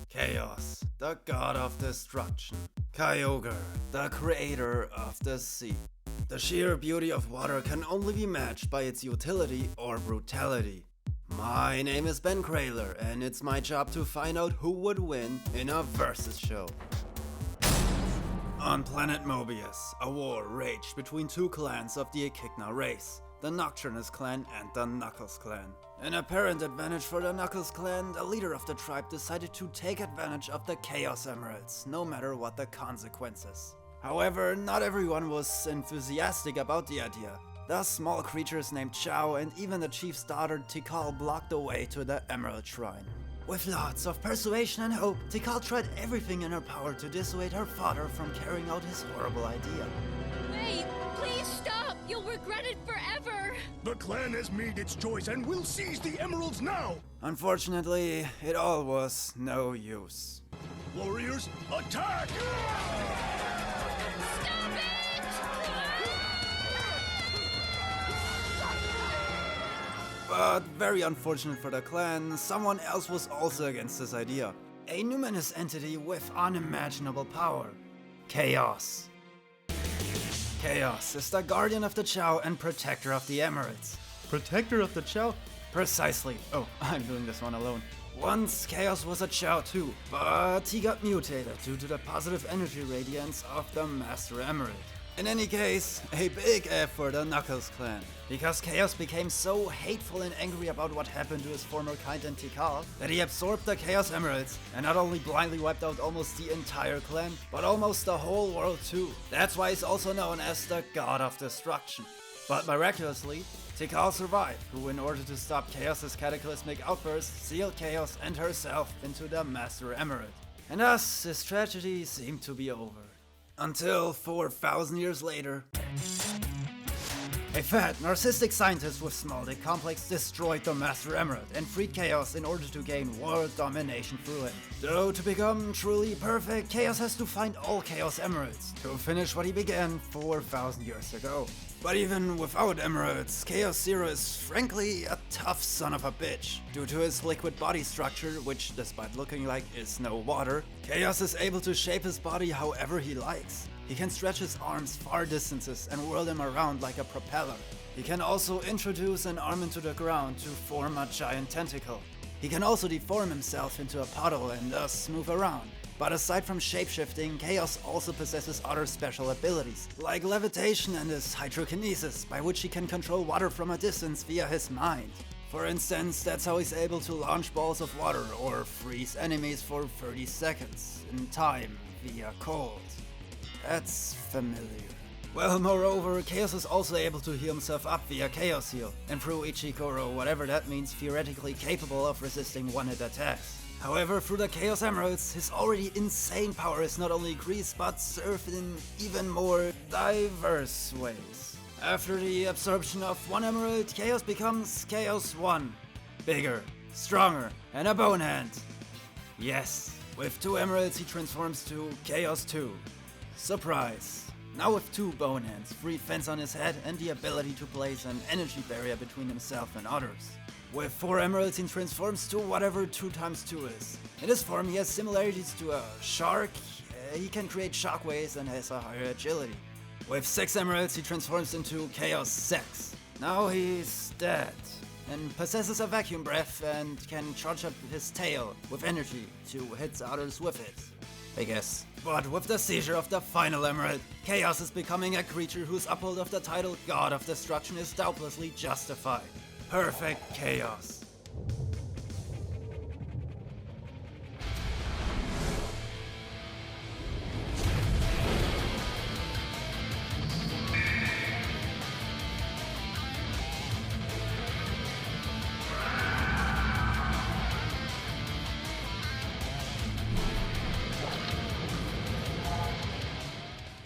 Chaos, the god of destruction. Kyogre, the creator of the sea. The sheer beauty of water can only be matched by its utility or brutality. My name is Ben Krayler, and it's my job to find out who would win in a versus show. On planet Mobius, a war raged between two clans of the Echidna race, the Nocturnus clan and the Knuckles clan. An apparent advantage for the Knuckles clan, the leader of the tribe decided to take advantage of the Chaos Emeralds, no matter what the consequences. However, not everyone was enthusiastic about the idea. The small creatures named Chao and even the chief's daughter Tikal blocked the way to the Emerald Shrine. With lots of persuasion and hope, Tikal tried everything in her power to dissuade her father from carrying out his horrible idea. Wait, please stop! You'll regret it forever! The clan has made its choice and will seize the emeralds now! Unfortunately, it all was no use. Warriors, attack! Stop it! But very unfortunate for the clan, someone else was also against this idea. A numinous entity with unimaginable power. Chaos. Chaos is the guardian of the Chao and protector of the emeralds. Protector of the Chao? Precisely. Oh, I'm doing this one alone. Once Chaos was a Chao too, but he got mutated due to the positive energy radiance of the Master Emerald. In any case, a big F for the Knuckles clan, because Chaos became so hateful and angry about what happened to his former kind in Tikal that he absorbed the Chaos Emeralds and not only blindly wiped out almost the entire clan, but almost the whole world too. That's why he's also known as the God of Destruction. But miraculously, Tikal survived, who in order to stop Chaos's cataclysmic outburst, sealed Chaos and herself into the Master Emerald. And thus, his tragedy seemed to be over. Until 4,000 years later, a fat, narcissistic scientist with small dick complex destroyed the Master Emerald and freed Chaos in order to gain world domination through it. Though to become truly perfect, Chaos has to find all Chaos Emeralds to finish what he began 4,000 years ago. But even without emeralds, Chaos Zero is frankly a tough son of a bitch. Due to his liquid body structure, which despite looking like is no water, Chaos is able to shape his body however he likes. He can stretch his arms far distances and whirl them around like a propeller. He can also introduce an arm into the ground to form a giant tentacle. He can also deform himself into a puddle and thus move around. But aside from shapeshifting, Chaos also possesses other special abilities, like levitation and his hydrokinesis, by which he can control water from a distance via his mind. For instance, that's how he's able to launch balls of water or freeze enemies for 30 seconds in time via cold. That's familiar. Well, moreover, Chaos is also able to heal himself up via Chaos Heal, and through Ichikoro, whatever that means, theoretically capable of resisting one-hit attacks. However, through the Chaos Emeralds, his already insane power is not only increased, but served in even more diverse ways. After the absorption of one emerald, Chaos becomes Chaos 1. Bigger, stronger, and a bone hand. Yes, with 2 emeralds he transforms to Chaos 2. Surprise! Now with 2 bone hands, free fence on his head, and the ability to place an energy barrier between himself and others. With 4 emeralds he transforms to whatever 2 times 2 is. In this form he has similarities to a shark, he can create shockwaves and has a higher agility. With 6 emeralds he transforms into Chaos 6. Now he's dead, and possesses a vacuum breath and can charge up his tail with energy to hit others with it, I guess. But with the seizure of the final emerald, Chaos is becoming a creature whose uphold of the title God of Destruction is doubtlessly justified. Perfect chaos.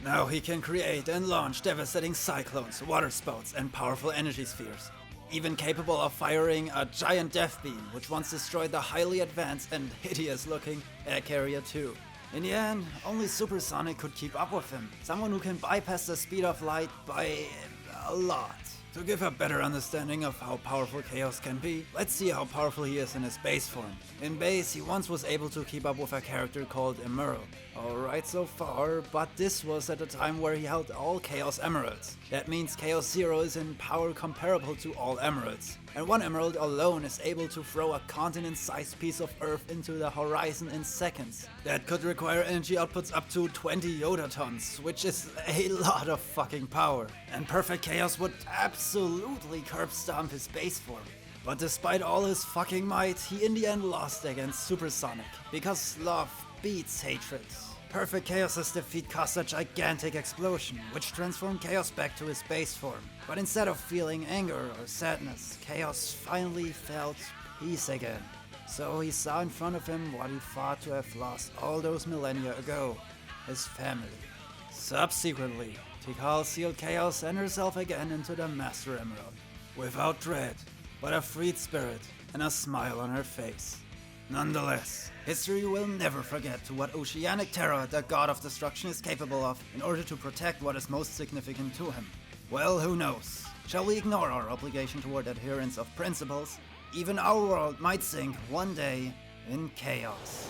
Now he can create and launch devastating cyclones, water spouts, and powerful energy spheres. Even capable of firing a giant death beam, which once destroyed the highly advanced and hideous-looking Air Carrier 2. In the end, only Supersonic could keep up with him. Someone who can bypass the speed of light by a lot. To give a better understanding of how powerful Chaos can be, let's see how powerful he is in his base form. In base, he once was able to keep up with a character called Emerald. Alright so far, but this was at a time where he held all Chaos Emeralds. That means Chaos Zero is in power comparable to all Emeralds. And one Emerald alone is able to throw a continent-sized piece of Earth into the horizon in seconds. That could require energy outputs up to 20 Yoda tons, which is a lot of fucking power. And Perfect Chaos would absolutely curb stomp his base form. But despite all his fucking might, he in the end lost against Supersonic, because love beats hatred. Perfect Chaos's defeat caused a gigantic explosion, which transformed Chaos back to his base form. But instead of feeling anger or sadness, Chaos finally felt peace again. So he saw in front of him what he thought to have lost all those millennia ago, his family. Subsequently, Tikal sealed Chaos and herself again into the Master Emerald, without dread, but a freed spirit and a smile on her face. Nonetheless, history will never forget to what oceanic terror the god of destruction is capable of in order to protect what is most significant to him. Well, who knows? Shall we ignore our obligation toward adherence of principles? Even our world might sink one day in chaos.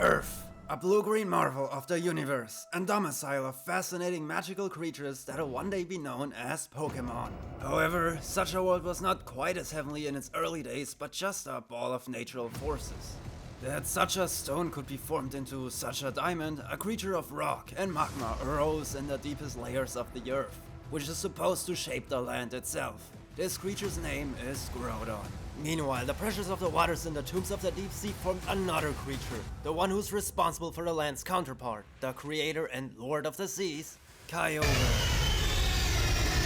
Earth, a blue-green marvel of the universe and domicile of fascinating magical creatures that'll one day be known as Pokémon. However, such a world was not quite as heavenly in its early days, but just a ball of natural forces. That such a stone could be formed into such a diamond, a creature of rock and magma arose in the deepest layers of the earth, which is supposed to shape the land itself. This creature's name is Groudon. Meanwhile, the pressures of the waters in the tombs of the deep sea formed another creature, the one who's responsible for the land's counterpart, the creator and lord of the seas, Kyogre.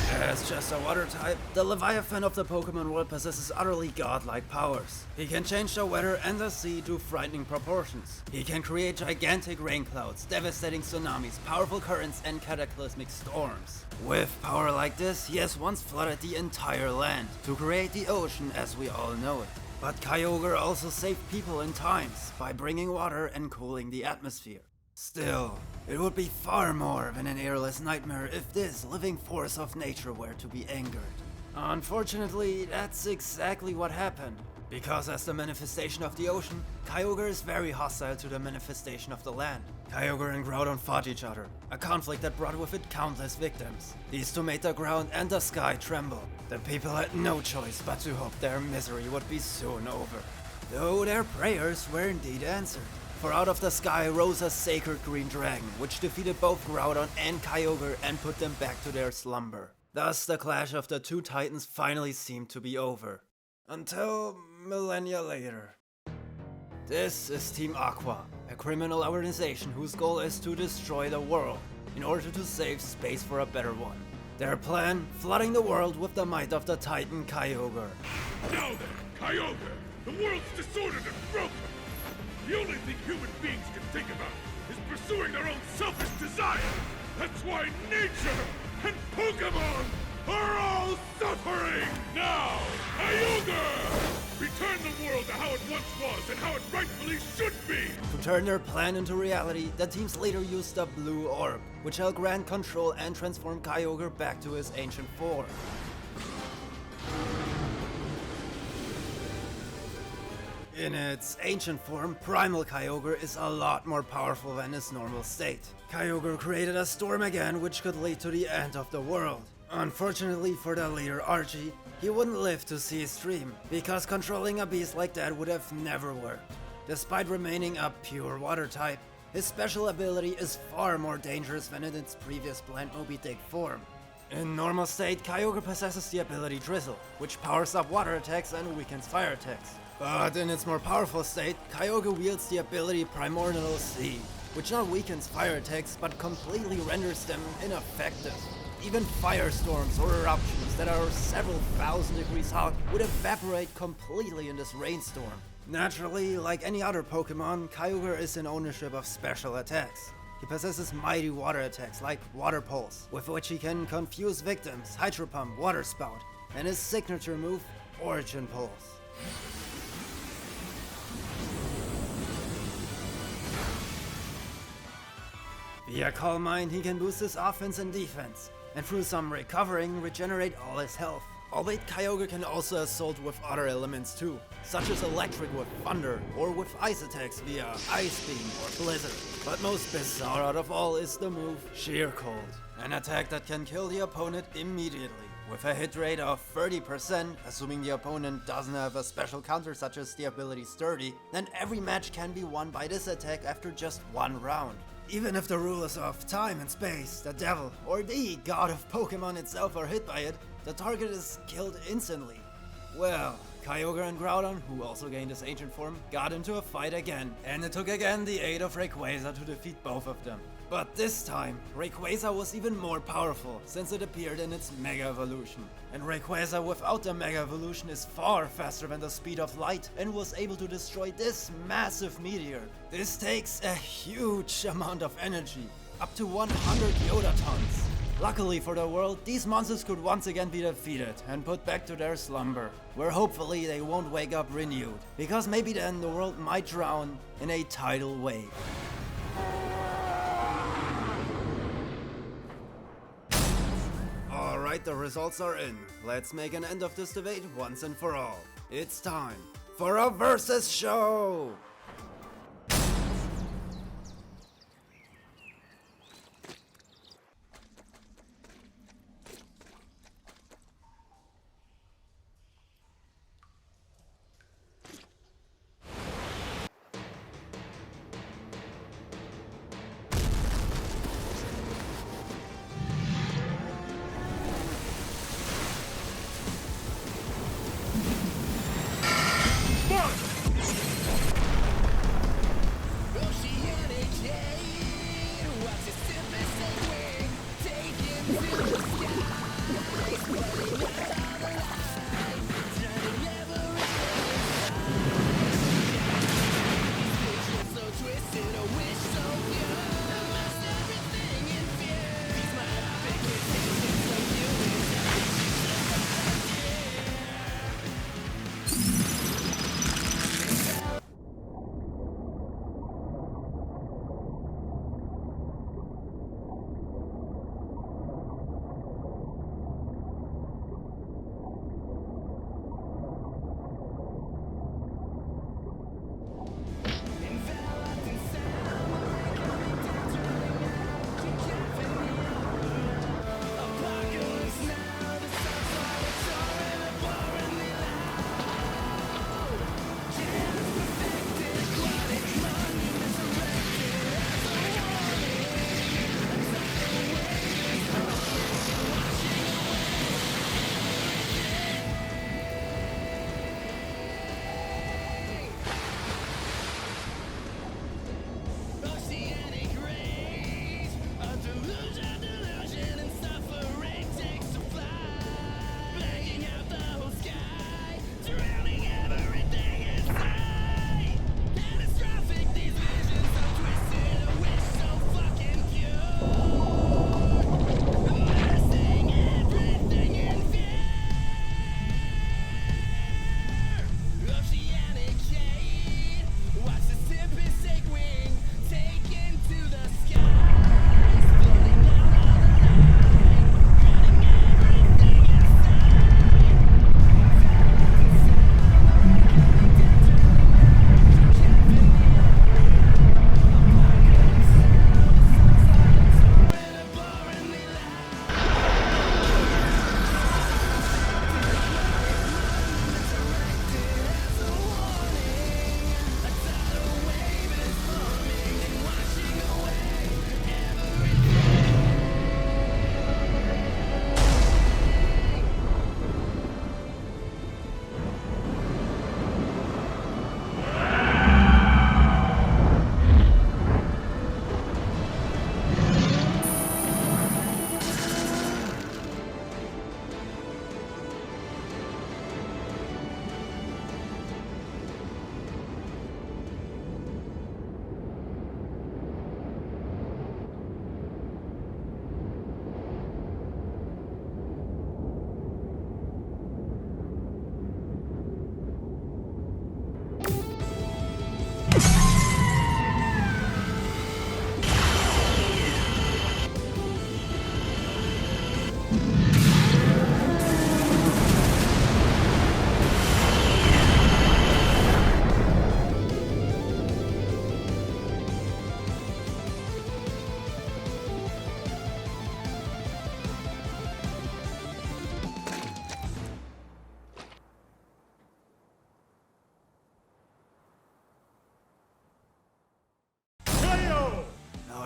As just a water type, the Leviathan of the Pokémon world possesses utterly godlike powers. He can change the weather and the sea to frightening proportions. He can create gigantic rain clouds, devastating tsunamis, powerful currents, and cataclysmic storms. With power like this, he has once flooded the entire land to create the ocean as we all know it. But Kyogre also saved people in times by bringing water and cooling the atmosphere. Still, it would be far more than an airless nightmare if this living force of nature were to be angered. Unfortunately, that's exactly what happened. Because as the manifestation of the ocean, Kyogre is very hostile to the manifestation of the land. Kyogre and Groudon fought each other, a conflict that brought with it countless victims. These two made the ground and the sky tremble. The people had no choice but to hope their misery would be soon over. Though their prayers were indeed answered. For out of the sky rose a sacred green dragon, which defeated both Groudon and Kyogre and put them back to their slumber. Thus the clash of the two titans finally seemed to be over. Until millennia later. This is Team Aqua, a criminal organization whose goal is to destroy the world, in order to save space for a better one. Their plan, flooding the world with the might of the Titan Kyogre. Now then, Kyogre, the world's disordered and broken. The only thing human beings can think about is pursuing their own selfish desire. That's why nature and Pokémon are all suffering. Now, Kyogre! Return the world to how it once was and how it rightfully should be. To turn their plan into reality, the team's leader used the Blue Orb, which held grand control and transformed Kyogre back to his ancient form. In its ancient form, Primal Kyogre is a lot more powerful than its normal state. Kyogre created a storm again, which could lead to the end of the world. Unfortunately for the leader Archie, he wouldn't live to see his dream, because controlling a beast like that would have never worked. Despite remaining a pure water type, his special ability is far more dangerous than in its previous bland Moby Dick form. In normal state, Kyogre possesses the ability Drizzle, which powers up water attacks and weakens fire attacks. But in its more powerful state, Kyogre wields the ability Primordial Sea, which not weakens fire attacks but completely renders them ineffective. Even firestorms or eruptions that are several thousand degrees hot would evaporate completely in this rainstorm. Naturally, like any other Pokémon, Kyogre is in ownership of special attacks. He possesses mighty water attacks like Water Pulse, with which he can confuse victims, Hydro Pump, Water Spout, and his signature move, Origin Pulse. Via Calm Mind, he can boost his offense and defense, and through some recovering, regenerate all his health. Albeit Kyogre can also assault with other elements too, such as electric with thunder, or with ice attacks via Ice Beam or Blizzard. But most bizarre out of all is the move Sheer Cold, an attack that can kill the opponent immediately. With a hit rate of 30%, assuming the opponent doesn't have a special counter such as the ability Sturdy, then every match can be won by this attack after just one round. Even if the rulers of time and space, the devil, or the god of Pokémon itself are hit by it, the target is killed instantly. Well, Kyogre and Groudon, who also gained his ancient form, got into a fight again, and it took again the aid of Rayquaza to defeat both of them. But this time, Rayquaza was even more powerful, since it appeared in its Mega Evolution. And Rayquaza without the Mega Evolution is far faster than the speed of light, and was able to destroy this massive meteor. This takes a huge amount of energy, up to 100 Yodatons. Luckily for the world, these monsters could once again be defeated and put back to their slumber, where hopefully they won't wake up renewed, because maybe then the world might drown in a tidal wave. Alright, the results are in. Let's make an end of this debate once and for all. It's time for a versus show!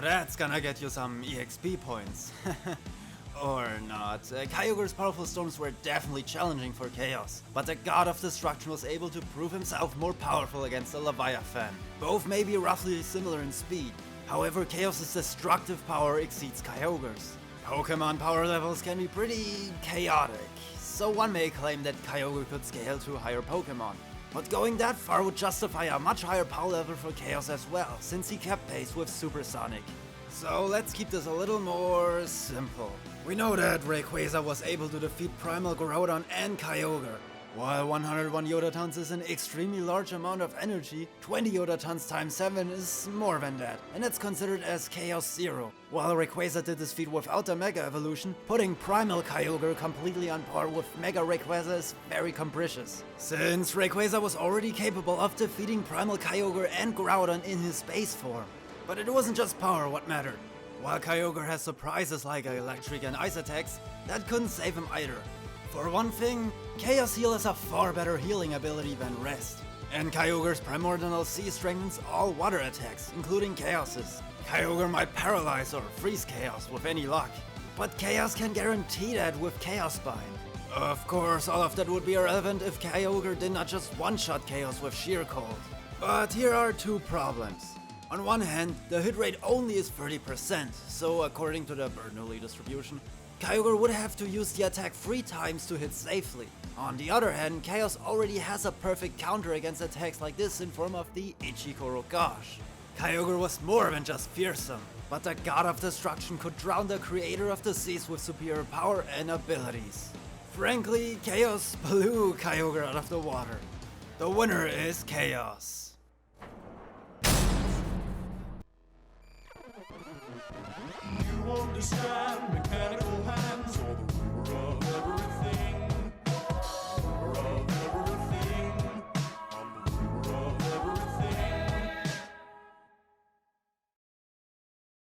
that's gonna get you some EXP points. Or not. Kyogre's powerful storms were definitely challenging for Chaos, but the God of Destruction was able to prove himself more powerful against the Leviathan. Both may be roughly similar in speed, however Chaos's destructive power exceeds Kyogre's. Pokemon power levels can be pretty chaotic, so one may claim that Kyogre could scale to higher Pokemon. But going that far would justify a much higher power level for Chaos as well, since he kept pace with Supersonic. So let's keep this a little more simple. We know that Rayquaza was able to defeat Primal Groudon and Kyogre. While 101 Yodatons is an extremely large amount of energy, 20 Yodatons times 7 is more than that, and it's considered as Chaos Zero. While Rayquaza did this feat without the Mega Evolution, putting Primal Kyogre completely on par with Mega Rayquaza is very capricious. Since Rayquaza was already capable of defeating Primal Kyogre and Groudon in his base form. But it wasn't just power what mattered. While Kyogre has surprises like electric and ice attacks, that couldn't save him either. For one thing, Chaos Heal has a far better healing ability than Rest. And Kyogre's Primordial Sea strengthens all water attacks, including Chaos's. Kyogre might paralyze or freeze Chaos with any luck, but Chaos can guarantee that with Chaos Bind. Of course, all of that would be irrelevant if Kyogre did not just one-shot Chaos with Sheer Cold. But here are two problems. On one hand, the hit rate only is 30%, so according to the Bernoulli distribution, Kyogre would have to use the attack 3 times to hit safely. On the other hand, Chaos already has a perfect counter against attacks like this in form of the Ichikoro Gosh. Kyogre was more than just fearsome, but the God of Destruction could drown the creator of the seas with superior power and abilities. Frankly, Chaos blew Kyogre out of the water. The winner is Chaos. You understand me